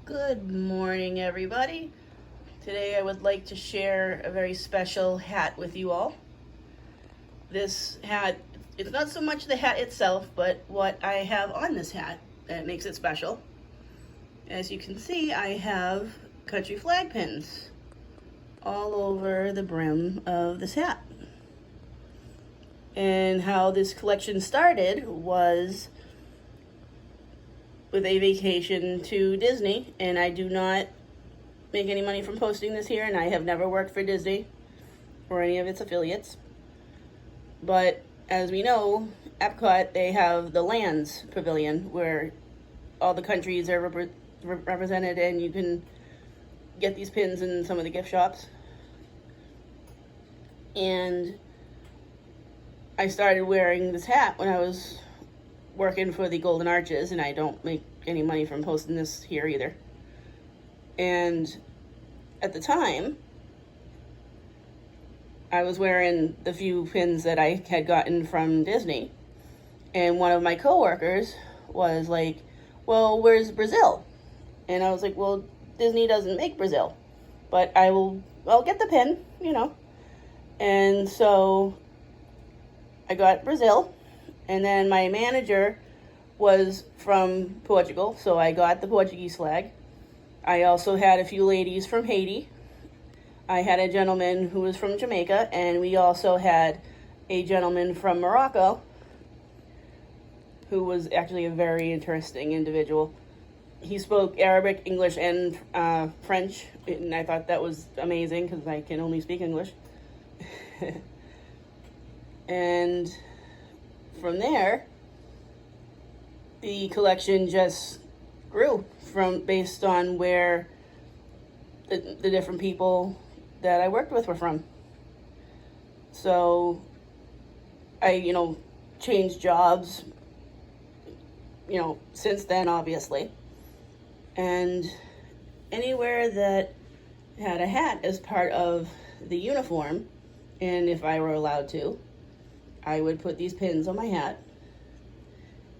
Good morning, everybody. Today I would like to share a very special hat with you all. This hat, it's not so much the hat itself, but what I have on this hat that makes it special. As you can see, I have country flag pins all over the brim of this hat. And how this collection started was with a vacation to Disney, and I do not make any money from posting this here, and I have never worked for Disney or any of its affiliates. But as we know, Epcot, they have the Lands Pavilion where all the countries are represented, and you can get these pins in some of the gift shops. And I started wearing this hat when I was working for the Golden Arches, and I don't make any money from posting this here either. And at the time, I was wearing the few pins that I had gotten from Disney, and one of my coworkers was like, well, where's Brazil? And I was like, well, Disney doesn't make Brazil, but I'll get the pin, And so I got Brazil, and then my manager was from Portugal, so I got the Portuguese flag. I also had a few ladies from Haiti. I had a gentleman who was from Jamaica, and we also had a gentleman from Morocco who was actually a very interesting individual. He spoke Arabic, English, and French, and I thought that was amazing because I can only speak English. And from there, the collection just grew based on where the different people that I worked with were from. So I, changed jobs, since then, obviously. And anywhere that had a hat as part of the uniform, and if I were allowed to, I would put these pins on my hat.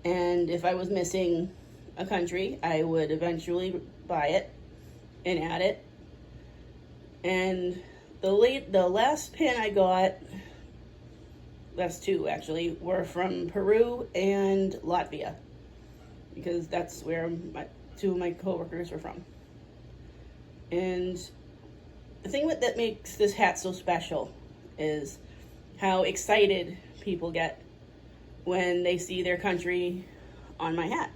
And if I was missing a country, I would eventually buy it and add it. And the last pin I got, last two actually, were from Peru and Latvia, because that's where two of my coworkers were from. And the thing that makes this hat so special is how excited people get when they see their country on my hat.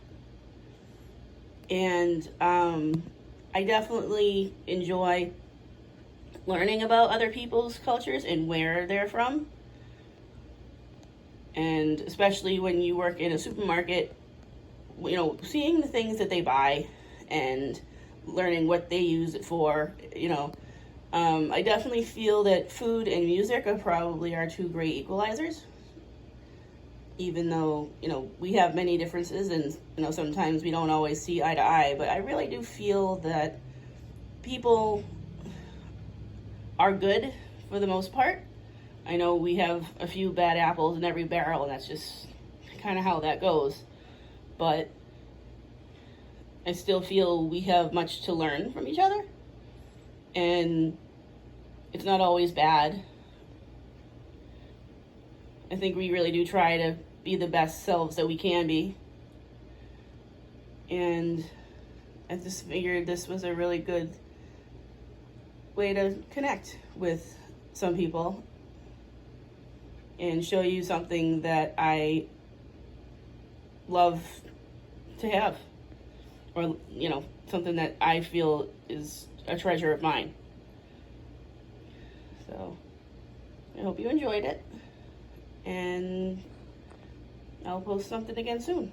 And I definitely enjoy learning about other people's cultures and where they're from. And especially when you work in a supermarket, seeing the things that they buy and learning what they use it for, I definitely feel that food and music are probably our two great equalizers. Even though, we have many differences and, sometimes we don't always see eye to eye, but I really do feel that people are good for the most part. I know we have a few bad apples in every barrel, and that's just kind of how that goes. But I still feel we have much to learn from each other, and it's not always bad. I think we really do try to be the best selves that we can be. And I just figured this was a really good way to connect with some people and show you something that I love to have, or, something that I feel is a treasure of mine. So I hope you enjoyed it, and I'll post something again soon.